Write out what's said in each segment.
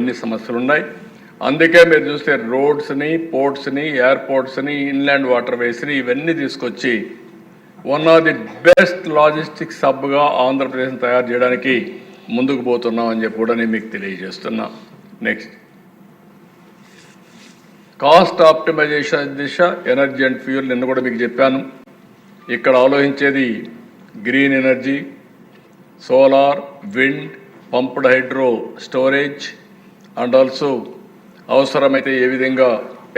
అన్ని సమస్యలు ఉన్నాయి. అందుకే మీరు చూస్తే రోడ్స్ని, పోర్ట్స్ని, ఎయిర్పోర్ట్స్ని, ఇన్లాండ్ వాటర్ వేస్ని ఇవన్నీ తీసుకొచ్చి one of the best logistics హబ్గా ఆంధ్రప్రదేశ్ని తయారు చేయడానికి ముందుకు పోతున్నాం అని చెప్పి కూడా నేను మీకు తెలియజేస్తున్నా. నెక్స్ట్, కాస్ట్ ఆప్టిమైజేషన్ దిశ, ఎనర్జీ అండ్ ఫ్యూయల్ నిన్న కూడా మీకు చెప్పాను. ఇక్కడ ఆలోచించేది green energy, solar, wind, pumped hydro storage and also అవసరమైతే ఏ విధంగా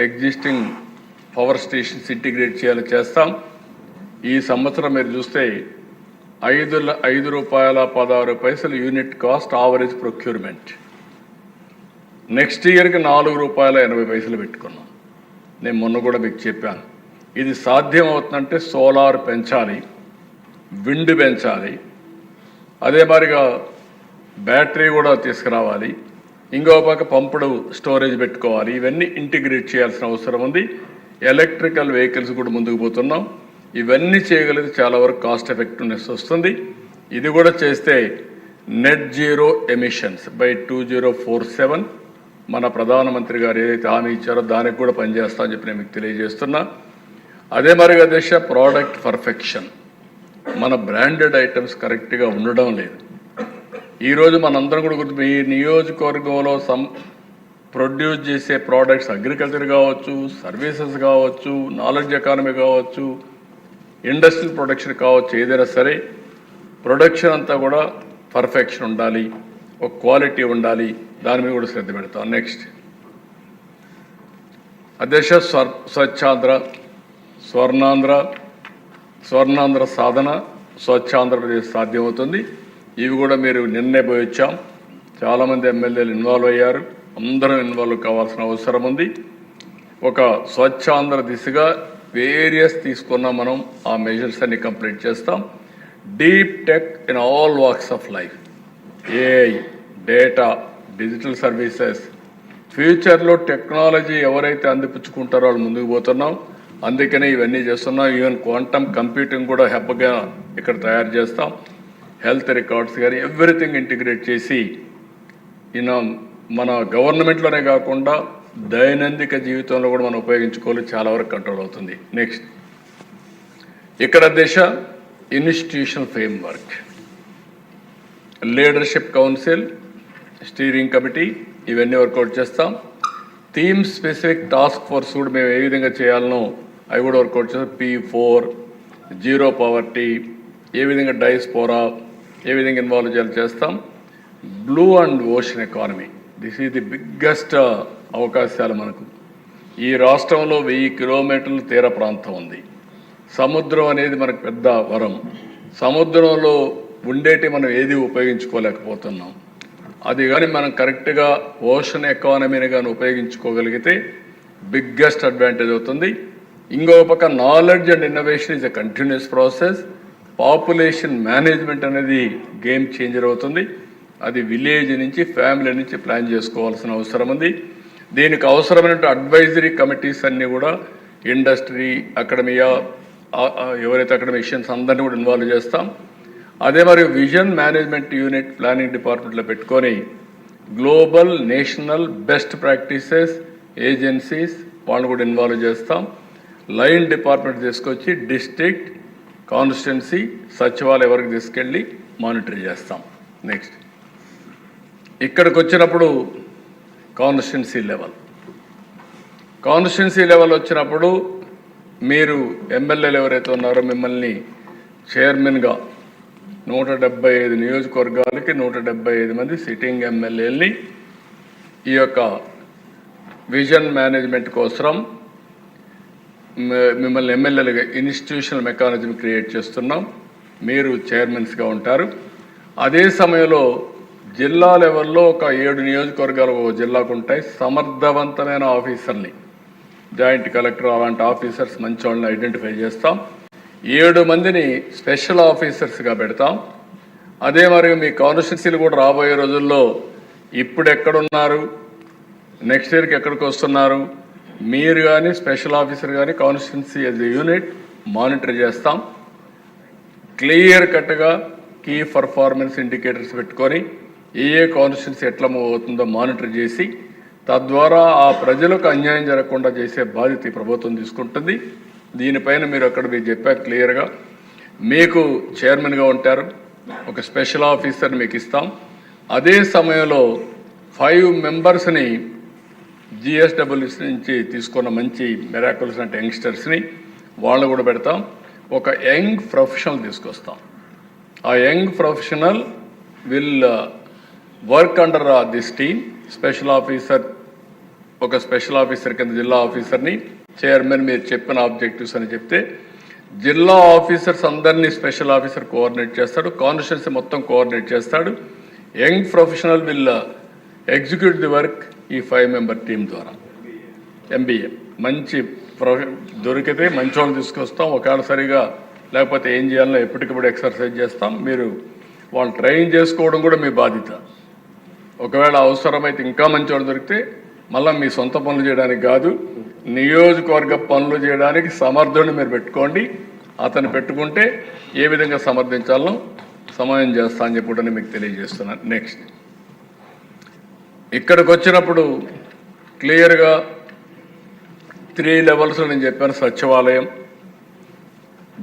ఎగ్జిస్టింగ్ పవర్ స్టేషన్స్ ఇంటిగ్రేట్ చేయాలో చేస్తాం. ఈ సంవత్సరం మీరు చూస్తే ₹5.16 unit cost average procurement. Next ఇయర్కి ₹4.80 పెట్టుకున్నాం. నేను మొన్న కూడా మీకు చెప్పాను, ఇది సాధ్యం అవుతుందంటే సోలార్ పెంచాలి, విండ్ పెంచాలి, అదే మాదిరిగా బ్యాటరీ కూడా తీసుకురావాలి, ఇంకో పక్క పంపుడు స్టోరేజ్ పెట్టుకోవాలి. ఇవన్నీ ఇంటిగ్రేట్ చేయాల్సిన అవసరం ఉంది. ఎలక్ట్రికల్ వెహికల్స్ కూడా ముందుకు పోతున్నాం. ఇవన్నీ చేయగలిగితే చాలా వరకు కాస్ట్ ఎఫెక్టివ్నెస్ వస్తుంది. ఇది కూడా చేస్తే నెట్ జీరో ఎమిషన్స్ బై 2047 మన ప్రధానమంత్రి గారు ఏదైతే హామీ ఇచ్చారో దానికి కూడా పనిచేస్తా అని చెప్పి నేను మీకు తెలియజేస్తున్నా. అదే మరిగా దిశ ప్రోడక్ట్ పర్ఫెక్షన్, మన బ్రాండెడ్ ఐటమ్స్ కరెక్ట్గా ఉండడం లేదు. ఈరోజు మనందరం కూడా గుర్తు, ఈ నియోజకవర్గంలో ప్రొడ్యూస్ చేసే ప్రోడక్ట్స్ అగ్రికల్చర్ కావచ్చు, సర్వీసెస్ కావచ్చు, నాలెడ్జ్ ఎకానమీ కావచ్చు, ఇండస్ట్రియల్ ప్రొడక్షన్ కావచ్చు, ఏదైనా సరే ప్రొడక్షన్ అంతా కూడా పర్ఫెక్షన్ ఉండాలి, ఒక క్వాలిటీ ఉండాలి. దాని మీద కూడా శ్రద్ధ పెడతాం. నెక్స్ట్, అధ్యక్ష స్వచ్ఛాంధ్ర, స్వర్ణాంధ్ర సాధన, స్వచ్ఛాంధ్రప్రదేశ్ సాధ్యమవుతుంది. ఇవి కూడా మీరు నిన్నే పోయి వచ్చాం. చాలామంది ఎమ్మెల్యేలు ఇన్వాల్వ్ అయ్యారు. అందరం ఇన్వాల్వ్ కావాల్సిన అవసరం ఉంది. ఒక స్వచ్ఛాంధ్ర దిశగా వేరియస్ తీసుకున్నాం. మనం ఆ మెజర్స్ అన్ని కంప్లీట్ చేస్తాం. Deep tech in all walks of life, AI, data, digital services, ఫ్యూచర్లో టెక్నాలజీ ఎవరైతే అందిపుచ్చుకుంటారో వాళ్ళు ముందుకు పోతున్నాం. అందుకనే ఇవన్నీ చేస్తున్నాం. ఈవెన్ క్వాంటమ్ కంప్యూటింగ్ కూడా హెబ్గా ఇక్కడ తయారు చేస్తాం. హెల్త్ రికార్డ్స్ కానీ ఎవ్రీథింగ్ ఇంటిగ్రేట్ చేసి మన గవర్నమెంట్లోనే కాకుండా దైనందిక జీవితంలో కూడా మనం ఉపయోగించుకోవాలి. చాలా వరకు కంట్రోల్ అవుతుంది. నెక్స్ట్, ఇక్కడ Disha institutional framework, leadership council, steering committee, ఇవన్నీ వర్కౌట్ చేస్తాం. థీమ్ స్పెసిఫిక్ టాస్క్ ఫోర్స్ కూడా మేము ఏ విధంగా చేయాలనో అవి కూడా వర్కౌట్ చేస్తాం. P4, జీరో పవర్టీ, ఏ విధంగా డైస్పోరా ఏ విధంగా ఇన్వాల్వ్ చేస్తాం. Blue and ocean economy, this is the biggest అవకాశాలు మనకు. ఈ రాష్ట్రంలో 1000 కిలోమీటర్లు తీర ప్రాంతం ఉంది. సముద్రం అనేది మనకు పెద్ద వరం. సముద్రంలో ఉండేటి మనం ఏది ఉపయోగించుకోలేకపోతున్నాం. అది కానీ మనం కరెక్ట్గా ఓషన్ ఎకానమీని కానీ ఉపయోగించుకోగలిగితే బిగ్గెస్ట్ అడ్వాంటేజ్ అవుతుంది. ఇంకో పక్క knowledge and innovation is a continuous process. Population management అనేది గేమ్ చేంజర్ అవుతుంది. అది విలేజ్ నుంచి, ఫ్యామిలీ నుంచి ప్లాన్ చేసుకోవాల్సిన అవసరం ఉంది. దీనికి అవసరమైన అడ్వైజరీ కమిటీస్ అన్నీ కూడా ఇండస్ట్రీ, అకాడమియా, ఎవరైతే అకాడమిషియన్స్ అందరినీ కూడా ఇన్వాల్వ్ చేస్తాం. అదే మరి విజన్ మేనేజ్మెంట్ యూనిట్ ప్లానింగ్ డిపార్ట్మెంట్లో పెట్టుకొని global, national best practices agencies వాళ్ళు కూడా ఇన్వాల్వ్ చేస్తాం. లైన్ డిపార్ట్మెంట్ తీసుకొచ్చి డిస్ట్రిక్ట్, కాన్స్టిట్యున్సీ, సచివాలయం వరకు తీసుకెళ్ళి మానిటర్ చేస్తాం. నెక్స్ట్, ఇక్కడికి వచ్చినప్పుడు కాన్స్టిట్యున్సీ లెవెల్ వచ్చినప్పుడు మీరు ఎమ్మెల్యేలు ఎవరైతే ఉన్నారో మిమ్మల్ని చైర్మన్గా 175 నియోజకవర్గాలకి 175 మంది సిట్టింగ్ ఎమ్మెల్యేలని ఈ యొక్క విజన్ మేనేజ్మెంట్ కోసం మిమ్మల్ని ఎమ్మెల్యేలుగా ఇన్స్టిట్యూషనల్ మెకానిజం క్రియేట్ చేస్తున్నాం. మీరు చైర్మన్స్గా ఉంటారు. అదే సమయంలో జిల్లా లెవెల్లో ఒక 7 నియోజకవర్గాలు ఒక జిల్లాకు ఉంటాయి. సమర్థవంతమైన ఆఫీసర్ని, జాయింట్ కలెక్టర్ అలాంటి ఆఫీసర్స్ మంచి వాళ్ళని ఐడెంటిఫై చేస్తాం. 7 మందిని స్పెషల్ ఆఫీసర్స్గా పెడతాం. అదే మరి మీ కాన్స్టిట్యున్సీలు కూడా రాబోయే రోజుల్లో ఇప్పుడు ఎక్కడున్నారు, నెక్స్ట్ ఇయర్కి ఎక్కడికి వస్తున్నారు, మీరు కానీ స్పెషల్ ఆఫీసర్ కానీ constituency as a unit monitor చేస్తాం. క్లియర్ కట్గా కీ పర్ఫార్మెన్స్ ఇండికేటర్స్ పెట్టుకొని ఏ కాన్స్టిట్యున్సీ ఎట్లా మూవ్ అవుతుందో మానిటర్ చేసి తద్వారా ఆ ప్రజలకు అన్యాయం జరగకుండా చేసే బాధ్యత ఈ ప్రభుత్వం తీసుకుంటుంది. దీనిపైన మీరు అక్కడ మీరు చెప్పారు క్లియర్గా, మీకు చైర్మన్గా ఉంటారు, ఒక స్పెషల్ ఆఫీసర్ మీకు ఇస్తాం. అదే సమయంలో 5 మెంబర్స్ని జిఎస్డబ్ల్యూస్ నుంచి తీసుకున్న మంచి మెరాకుల్స్ అంటే యంగ్స్టర్స్ని వాళ్ళు కూడా పెడతాం. ఒక యంగ్ ప్రొఫెషనల్ తీసుకొస్తాం. ఆ young professional will work under this team. Special officer, ఒక స్పెషల్ ఆఫీసర్ కింద జిల్లా ఆఫీసర్ని, చైర్మన్ మీరు చెప్పిన ఆబ్జెక్టివ్స్ అని చెప్తే జిల్లా ఆఫీసర్స్ అందరినీ స్పెషల్ ఆఫీసర్ కోఆర్డినేట్ చేస్తాడు, కాన్స్టిట్యున్సీ మొత్తం కోఆర్డినేట్ చేస్తాడు. Young professional will execute the work ఈ 5 మెంబర్ టీం ద్వారా. ఎంబీఏ మంచి దొరికితే మంచి వాళ్ళు తీసుకొస్తాం. ఒకవేళ సరిగా లేకపోతే ఏం చేయాలో ఎప్పటికప్పుడు ఎక్సర్సైజ్ చేస్తాం. మీరు వాళ్ళు ట్రైన్ చేసుకోవడం కూడా మీ బాధ్యత. ఒకవేళ అవసరమైతే ఇంకా మంచి వాళ్ళు దొరికితే మళ్ళీ మీ సొంత పనులు చేయడానికి కాదు, నియోజకవర్గ పనులు చేయడానికి సమర్థుడిని మీరు పెట్టుకోండి. అతను పెట్టుకుంటే ఏ విధంగా సమర్థించాలో సమయం చేస్తా అని చెప్పి మీకు తెలియజేస్తున్నాను. నెక్స్ట్, ఇక్కడికి వచ్చినప్పుడు క్లియర్గా 3 లెవెల్స్లో నేను చెప్పాను. సచివాలయం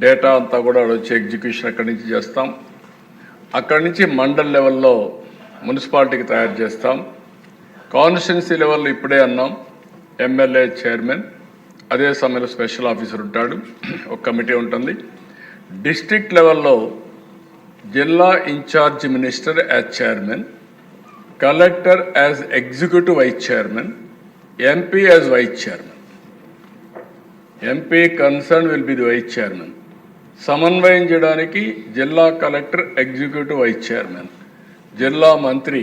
డేటా అంతా కూడా వచ్చి ఎగ్జిక్యూషన్ అక్కడి నుంచి చేస్తాం. అక్కడి నుంచి మండల్ లెవెల్లో మున్సిపాలిటీకి తయారు చేస్తాం. కాన్స్టిట్యున్సీ లెవెల్లో ఇప్పుడే అన్నాం, ఎమ్మెల్యే చైర్మన్, అదే సమయంలో స్పెషల్ ఆఫీసర్ ఉంటాడు, ఒక కమిటీ ఉంటుంది. డిస్ట్రిక్ట్ లెవెల్లో జిల్లా incharge minister as chairman, collector as executive vice chairman, MP as vice chairman. MP concern will be the vice chairman. సమన్వయం చేయడానికి జిల్లా కలెక్టర్ ఎగ్జిక్యూటివ్ వైస్ చైర్మన్, జిల్లా మంత్రి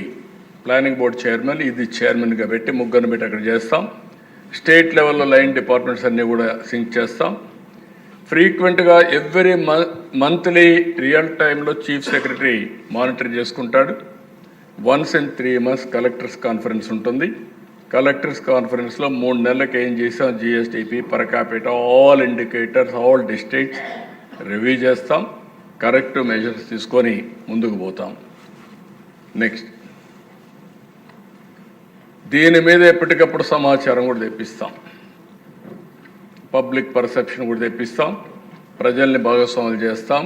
ప్లానింగ్ బోర్డ్ చైర్మన్, ఇది చైర్మన్గా పెట్టి ముగ్గురిని పెట్టి అక్కడ చేస్తాం. స్టేట్ లెవెల్లో లైన్ డిపార్ట్మెంట్స్ అన్నీ కూడా సింక్ చేస్తాం. ఫ్రీక్వెంట్గా ఎవ్రీ మంత్లీ రియల్ టైంలో చీఫ్ సెక్రటరీ మానిటర్ చేసుకుంటాడు. Once in 3 months collectors conference ఉంటుంది. కలెక్టర్స్ కాన్ఫరెన్స్లో 3 నెలలకు ఏం చేసాం, GSTP, per capita, all indicators, all districts review చేస్తాం. కరెక్టివ్ మెజర్స్ తీసుకొని ముందుకు పోతాం. నెక్స్ట్, దీని మీద ఎప్పటికప్పుడు సమాచారం కూడా తెప్పిస్తాం. పబ్లిక్ పర్సెప్షన్ కూడా తెప్పిస్తాం. ప్రజల్ని భాగస్వాములు చేస్తాం.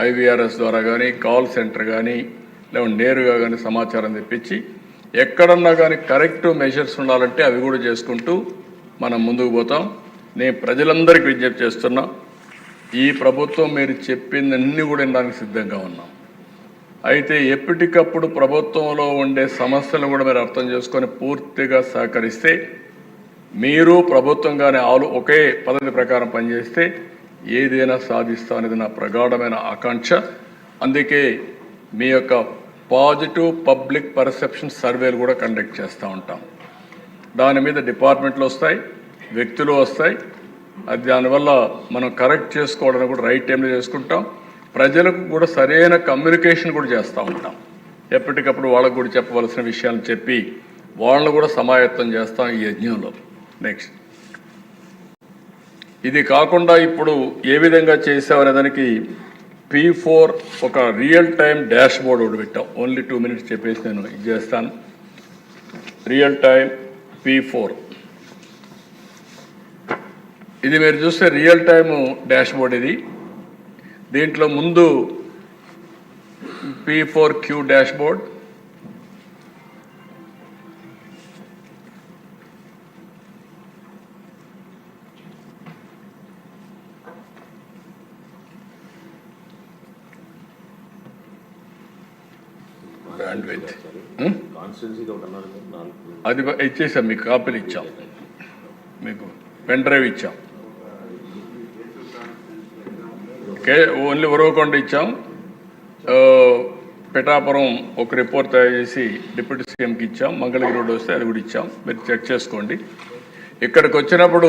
ఐవీఆర్ఎస్ ద్వారా కానీ, కాల్ సెంటర్ కానీ, లేకుంటే నేరుగా కానీ సమాచారం తెప్పించి ఎక్కడన్నా కానీ కరెక్టివ్ మెజర్స్ ఉండాలంటే అవి కూడా చేసుకుంటూ మనం ముందుకు పోతాం. నేను ప్రజలందరికీ విజ్ఞప్తి చేస్తున్నా, ఈ ప్రభుత్వం మీరు చెప్పిందన్నీ కూడా వినడానికి సిద్ధంగా ఉన్నాం. అయితే ఎప్పటికప్పుడు ప్రభుత్వంలో ఉండే సమస్యలను కూడా మీరు అర్థం చేసుకొని పూర్తిగా సహకరిస్తే, మీరు ప్రభుత్వం కానీ ఒకే పద్ధతి ప్రకారం పనిచేస్తే ఏదైనా సాధిస్తా అనేది నా ప్రగాఢమైన ఆకాంక్ష. అందుకే మీ యొక్క పాజిటివ్ పబ్లిక్ పర్సెప్షన్ సర్వేలు కూడా కండక్ట్ చేస్తూ ఉంటాం. దాని మీద డిపార్ట్మెంట్లు వస్తాయి, వ్యక్తులు వస్తాయి. అది దానివల్ల మనం కరెక్ట్ చేసుకోవడానికి కూడా రైట్ టైంలో చేసుకుంటాం. ప్రజలకు కూడా సరైన కమ్యూనికేషన్ కూడా చేస్తూ ఉంటాం. ఎప్పటికప్పుడు వాళ్ళకు కూడా చెప్పవలసిన విషయాలు చెప్పి వాళ్ళను కూడా సమాయత్తం చేస్తాం ఈ యజ్ఞంలో. నెక్స్ట్, ఇది కాకుండా ఇప్పుడు ఏ విధంగా చేసామనే దానికి P4 ఒక రియల్ టైం డాష్ బోర్డ్ ఒకటి పెట్టాం. ఓన్లీ 2 minutes చెప్పేసి నేను ఇది చేస్తాను. రియల్ టైం P4 ఇది మీరు చూస్తే రియల్ టైము డాష్ బోర్డ్ ఇది. దీంట్లో ముందు P4Q డాష్ బోర్డ్, అది ఇచ్చేసాం, మీకు కాపీలు ఇచ్చాం, మీకు పెన్ డ్రైవ్ ఇచ్చాం. ఓన్లీ ఉరవకొండ ఇచ్చాం. పిఠాపురం ఒక రిపోర్ట్ తయారు చేసి డిప్యూటీ సీఎంకి ఇచ్చాం. మంగళగిరి రోడ్ వస్తే అది కూడా ఇచ్చాం, మీరు చెక్ చేసుకోండి. ఇక్కడికి వచ్చినప్పుడు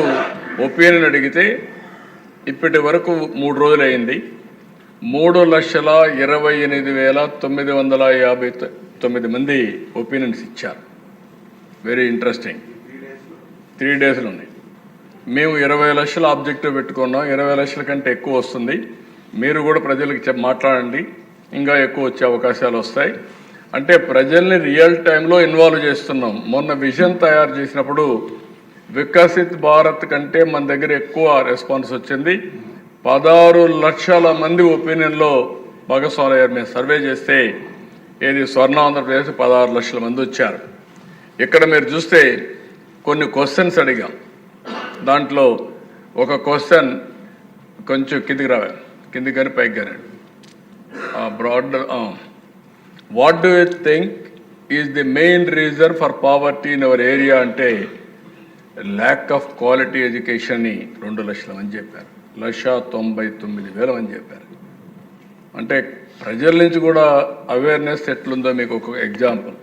ఒపీనియన్ అడిగితే ఇప్పటి వరకు 3 రోజులు అయింది. 3,28,959 మంది ఒపీనియన్స్ ఇచ్చారు. Very interesting. 3 daysలో ఉన్నాయి. మేము 20 లక్షల ఆబ్జెక్టివ్ పెట్టుకున్నాం. 20 లక్షల కంటే ఎక్కువ వస్తుంది. మీరు కూడా ప్రజలకు మాట్లాడండి, ఇంకా ఎక్కువ వచ్చే అవకాశాలు వస్తాయి. అంటే ప్రజల్ని రియల్ టైంలో ఇన్వాల్వ్ చేస్తున్నాం. మొన్న విజన్ తయారు చేసినప్పుడు వికసిత్ భారత్ కంటే మన దగ్గర ఎక్కువ రెస్పాన్స్ వచ్చింది. 16 లక్షల మంది ఒపీనియన్లో భాగస్వామ్యం మేము సర్వే చేస్తే ఏది స్వర్ణ ఆంధ్రప్రదేశ్ 16 లక్షల మంది వచ్చారు. ఇక్కడ మీరు చూస్తే కొన్ని క్వశ్చన్స్ అడిగాం. దాంట్లో ఒక క్వశ్చన్ కొంచెం కిందికి రావాలి, కిందికి కానీ పైకి కానీ బ్రాడ్ what do you think is the main reason for poverty in our area అంటే ల్యాక్ ఆఫ్ క్వాలిటీ ఎడ్యుకేషన్ అని 2 లక్షల మంది చెప్పారు. 1,99,000 మంది చెప్పారు. అంటే ప్రజల నుంచి కూడా అవేర్నెస్ ఎట్లుందో మీకు ఒక example.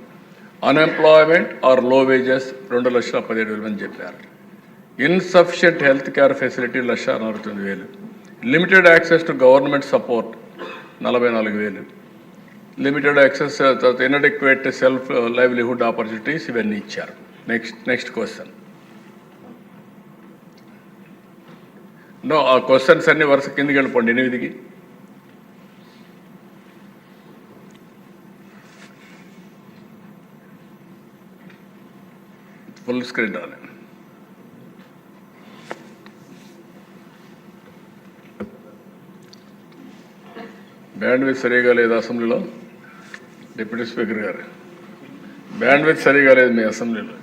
Unemployment or low wages 2,17,000 మంది చెప్పారు. Insufficient health care facility 1,49,000. Limited access to government support 44,000. Limited access, inadequate self livelihood opportunities ఇవన్నీ ఇచ్చారు. Next question. ఆ క్వశ్చన్స్ అన్ని వరుస కిందికి వెళ్ళిపోండి 8కి. ఫుల్ స్క్రీన్ రాలే. బ్యాండ్విడ్త్ సరిగా లేదు అసెంబ్లీలో. డిప్యూటీ స్పీకర్ గారు, బ్యాండ్విడ్త్ సరిగా లేదు మీ అసెంబ్లీలో.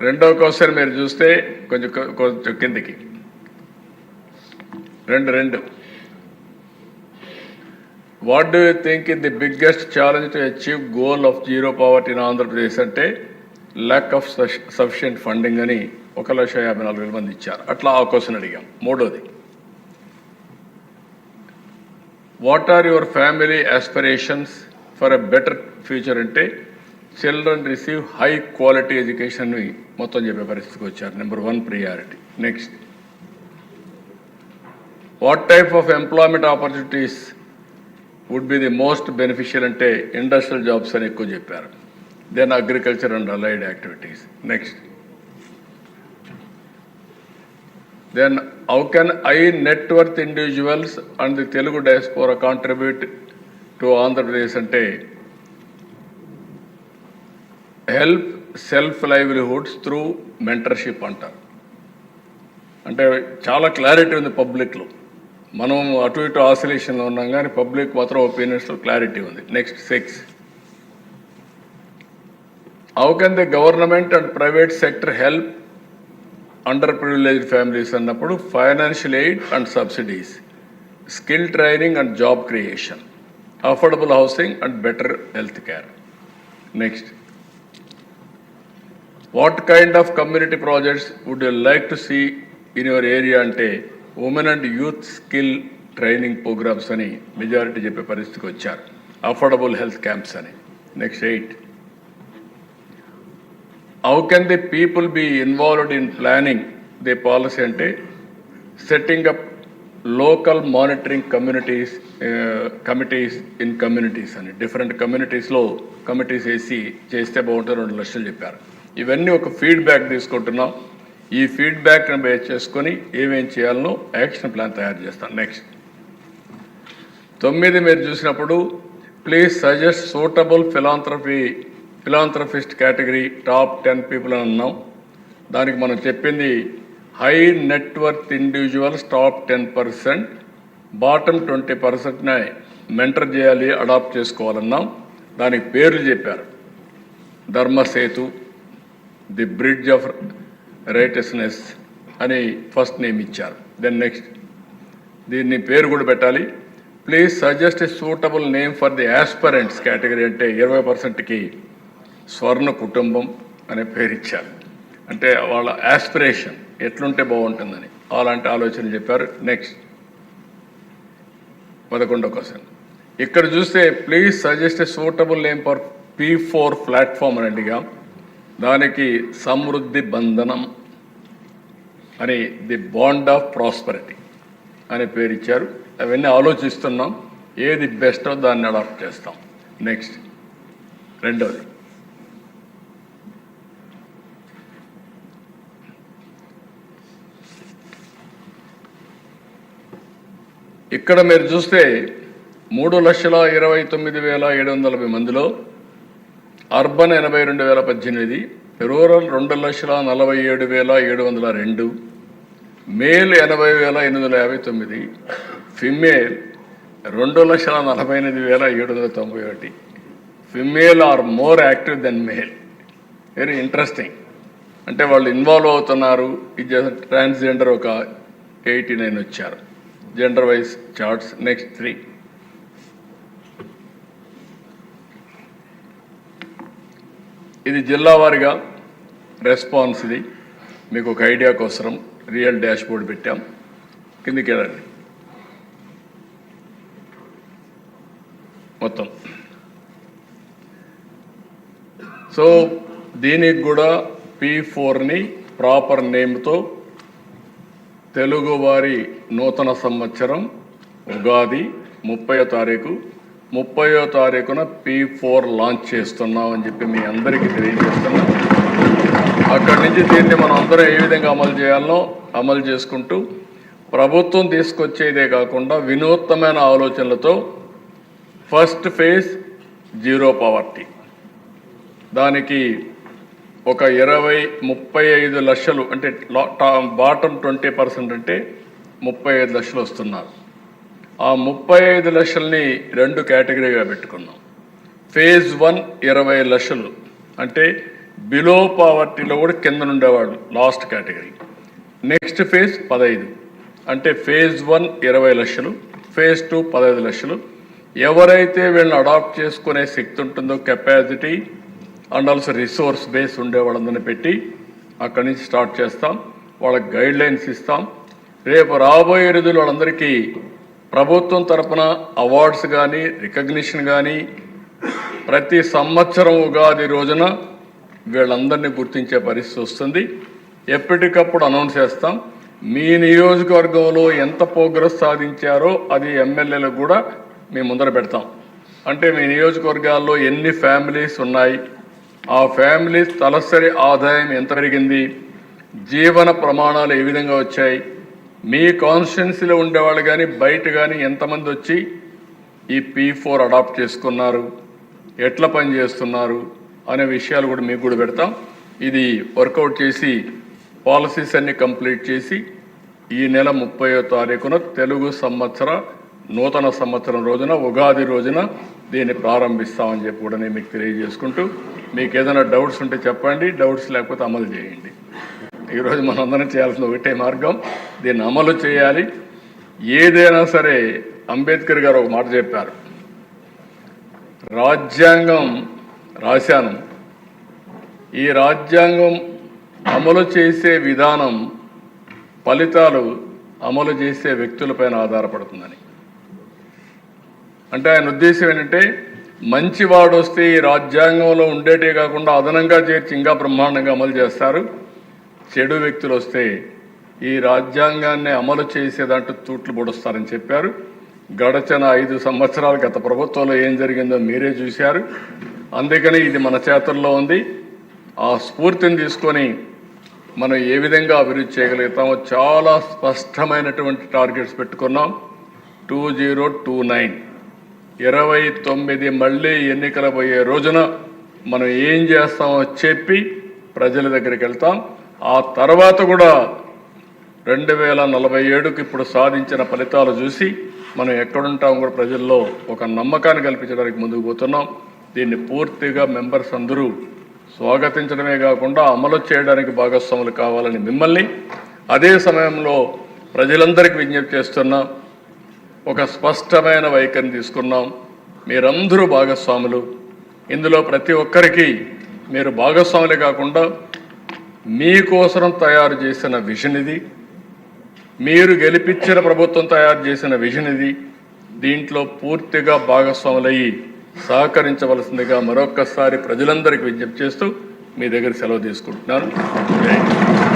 రెండవ క్వశ్చన్ మీరు చూస్తే కొంచెం కిందికి రెండు. What do you think in the biggest challenge to achieve goal of zero poverty in Andhra Pradesh అంటే ల్యాక్ ఆఫ్ సఫిషియంట్ ఫండింగ్ అని 1,54,000 మంది ఇచ్చారు. అట్లా ఆ క్వశ్చన్ అడిగాం. మూడోది, what are your family aspirations for a better future అంటే children receive high quality education మొత్తం చెప్పే పరిస్థితికి వచ్చారు. Number 1 priority. Next, what type of employment opportunities would be the most beneficial అంటే ఇండస్ట్రియల్ జాబ్స్ అని ఎక్కువ చెప్పారు. Then agriculture and allied activities. Next, then how can high net worth individuals and the Telugu diaspora contribute to Andhra Pradesh అంటే help self livelihoods through mentorship అంటారు. అంటే చాలా clarity ఉంది పబ్లిక్లో. మనం అటు ఇటు ఆసిలేషన్లో ఉన్నాం కానీ పబ్లిక్ మాత్రం ఒపీనియన్స్లో క్లారిటీ ఉంది. Next 6, how can the government and private sector help underprivileged families అన్నప్పుడు financial aid and subsidies, skill training and job creation, affordable housing and better health care. Next, what kind of community projects would you like to see in your area అంటే women and youth skill training programmes అని majority చెప్పే పరిస్థితికి వచ్చారు. Affordable health camps అని. Next 8, how can the people be involved in planning the policy అంటే setting up local monitoring committees in communities అని different కమ్యూనిటీస్లో committees వేసి చేస్తే బాగుంటుంది. 2 లక్షలు చెప్పారు. ఇవన్నీ ఒక ఫీడ్బ్యాక్ తీసుకుంటున్నాం. ఈ ఫీడ్బ్యాక్ని బేస్ చేసుకొని ఏమేం చేయాలనో యాక్షన్ ప్లాన్ తయారు చేస్తాం. నెక్స్ట్ 9 మీరు చూసినప్పుడు please suggest suitable philanthropist category top 10 people అని అన్నాం. దానికి మనం చెప్పింది high net worth individuals top 10%, bottom 20%ని మెంటర్ చేయాలి, అడాప్ట్ చేసుకోవాలన్నాం. దానికి పేర్లు చెప్పారు. Dharmasethu, the bridge of righteousness అని ఫస్ట్ నేమ్ ఇచ్చారు. దెన్ నెక్స్ట్, దీన్ని పేరు కూడా పెట్టాలి. Please suggest a suitable name for the aspirants category అంటే 20%కి స్వర్ణ కుటుంబం అనే పేరు ఇచ్చారు. అంటే వాళ్ళ ఆస్పిరేషన్ ఎట్లుంటే బాగుంటుందని అలాంటి ఆలోచన చెప్పారు. నెక్స్ట్ 11వ క్వశ్చన్ ఇక్కడ చూస్తే please suggest a suitable name for P4 platform అని అడిగా. దానికి సమృద్ధి బంధనం అని ది బాండ్ ఆఫ్ ప్రాస్పరిటీ అనే పేరు ఇచ్చారు. అవన్నీ ఆలోచిస్తున్నాం, ఏది బెస్టో దాన్ని అడాప్ట్ చేస్తాం. నెక్స్ట్ 2వది, ఇక్కడ మీరు చూస్తే 3,29,780 మందిలో urban 82,018, rural 2,47,702, male 80,859, female 2,48,791. Female are more active than male. Very interesting. అంటే వాళ్ళు ఇన్వాల్వ్ అవుతున్నారు. ఇది ట్రాన్స్జెండర్ ఒక 89 వచ్చారు. Gender wise charts. నెక్స్ట్ 3. ఇది జిల్లా వారీగా రెస్పాన్స్. ఇది మీకు ఒక ఐడియా కోసం రియల్ డాష్ బోర్డ్ పెట్టాం. కిందికి వెళ్ళండి. మొత్తం సో దీనికి కూడా P4ని ప్రాపర్ నేమ్తో తెలుగువారి నూతన సంవత్సరం ఉగాది 30వ తారీఖు 30వ తారీఖున P4 లాంచ్ చేస్తున్నాం అని చెప్పి మీ అందరికీ తెలియజేస్తున్నాం. అక్కడి నుంచి దీన్ని మనం అందరం ఏ విధంగా అమలు చేయాలో అమలు చేసుకుంటూ ప్రభుత్వం తీసుకొచ్చేదే కాకుండా వినూత్నమైన ఆలోచనలతో ఫస్ట్ ఫేజ్ జీరో పావర్టీ, దానికి ఒక 35 లక్షలు అంటే బాటమ్ 20% అంటే 35 లక్షలు వస్తున్నారు. ఆ 35 లక్షల్ని 2 కేటగిరీగా పెట్టుకున్నాం. ఫేజ్ 1 20 లక్షలు అంటే బిలో పావర్టీలో కూడా కింద ఉండేవాళ్ళు, లాస్ట్ కేటగిరీ. నెక్స్ట్ ఫేజ్ 15 అంటే ఫేజ్ 1 20 లక్షలు, ఫేజ్ 2 15 లక్షలు. ఎవరైతే వీళ్ళని అడాప్ట్ చేసుకునే శక్తి ఉంటుందో, capacity and also resource base ఉండే వాళ్ళందరినీ పెట్టి అక్కడి నుంచి స్టార్ట్ చేస్తాం. వాళ్ళకి గైడ్లైన్స్ ఇస్తాం. రేపు రాబోయే రోజులు వాళ్ళందరికీ ప్రభుత్వం తరఫున అవార్డ్స్ కానీ రికగ్నిషన్ కానీ ప్రతి సంవత్సరం ఉగాది రోజున వీళ్ళందరినీ గుర్తించే పరిస్థితి వస్తుంది. ఎప్పటికప్పుడు అనౌన్స్ చేస్తాం. మీ నియోజకవర్గంలో ఎంత ప్రోగ్రెస్ సాధించారో అది ఎమ్మెల్యేలకు కూడా మేము ముందర పెడతాం. అంటే మీ నియోజకవర్గాల్లో ఎన్ని ఫ్యామిలీస్ ఉన్నాయి, ఆ ఫ్యామిలీస్ తలసరి ఆదాయం ఎంత పెరిగింది, జీవన ప్రమాణాలు ఏ విధంగా వచ్చాయి, మీ కాన్స్టిట్యున్సీలో ఉండేవాళ్ళు కానీ బయట కానీ ఎంతమంది వచ్చి ఈ P4 అడాప్ట్ చేసుకున్నారు, ఎట్లా పని చేస్తున్నారు అనే విషయాలు కూడా మీకు కూడా పెడతాం. ఇది వర్కౌట్ చేసి పాలసీస్ అన్ని కంప్లీట్ చేసి ఈ నెల 30వ తారీఖున తెలుగు సంవత్సర నూతన సంవత్సరం రోజున ఉగాది రోజున దీన్ని ప్రారంభిస్తామని చెప్పి కూడా నేను మీకు తెలియజేసుకుంటూ, మీకు ఏదైనా డౌట్స్ ఉంటే చెప్పండి, డౌట్స్ లేకపోతే అమలు చేయండి. ఈరోజు మనందరం చేయాల్సిన ఒకటే మార్గం, దీన్ని అమలు చేయాలి. ఏదైనా సరే అంబేద్కర్ గారు ఒక మాట చెప్పారు, రాజ్యాంగం రాశాను, ఈ రాజ్యాంగం అమలు చేసే విధానం ఫలితాలు అమలు చేసే వ్యక్తులపైన ఆధారపడుతుందని. అంటే ఆయన ఉద్దేశం ఏంటంటే మంచివాడు వస్తే ఈ రాజ్యాంగంలో ఉండేటే కాకుండా అదనంగా చేర్చి ఇంకా బ్రహ్మాండంగా అమలు చేస్తారు. చెడు వ్యక్తులు వస్తే ఈ రాజ్యాంగాన్ని అమలు చేసేదంటూ తూట్లు పొడుస్తారని చెప్పారు. గడచిన 5 సంవత్సరాలు గత ప్రభుత్వంలో ఏం జరిగిందో మీరే చూశారు. అందుకని ఇది మన చేతుల్లో ఉంది. ఆ స్ఫూర్తిని తీసుకొని మనం ఏ విధంగా అభివృద్ధి చేయగలుగుతామో చాలా స్పష్టమైనటువంటి టార్గెట్స్ పెట్టుకున్నాం. 2029 29 మళ్ళీ ఎన్నికలు పోయే రోజున మనం ఏం చేస్తామో చెప్పి ప్రజల దగ్గరికి వెళ్తాం. ఆ తర్వాత కూడా 2047కు ఇప్పుడు సాధించిన ఫలితాలు చూసి మనం ఎక్కడుంటాం కూడా ప్రజల్లో ఒక నమ్మకాన్ని కల్పించడానికి ముందుకు పోతున్నాం. దీన్ని పూర్తిగా మెంబర్స్ అందరూ స్వాగతించడమే కాకుండా అమలు చేయడానికి భాగస్వాములు కావాలని మిమ్మల్ని, అదే సమయంలో ప్రజలందరికీ విజ్ఞప్తి చేస్తున్నాం. ఒక స్పష్టమైన వైఖరిని తీసుకున్నాం. మీరందరూ భాగస్వాములు. ఇందులో ప్రతి ఒక్కరికి మీరు భాగస్వాములే కాకుండా మీకోసం తయారు చేసిన విజన్ ఇది, మీరు గెలిపించిన ప్రభుత్వం తయారు చేసిన విజన్ ఇది. దీంట్లో పూర్తిగా భాగస్వాములయ్యి సహకరించవలసిందిగా మరొక్కసారి ప్రజలందరికీ విజ్ఞప్తి చేస్తూ మీ దగ్గర సెలవు తీసుకుంటున్నాను. జై హింద్.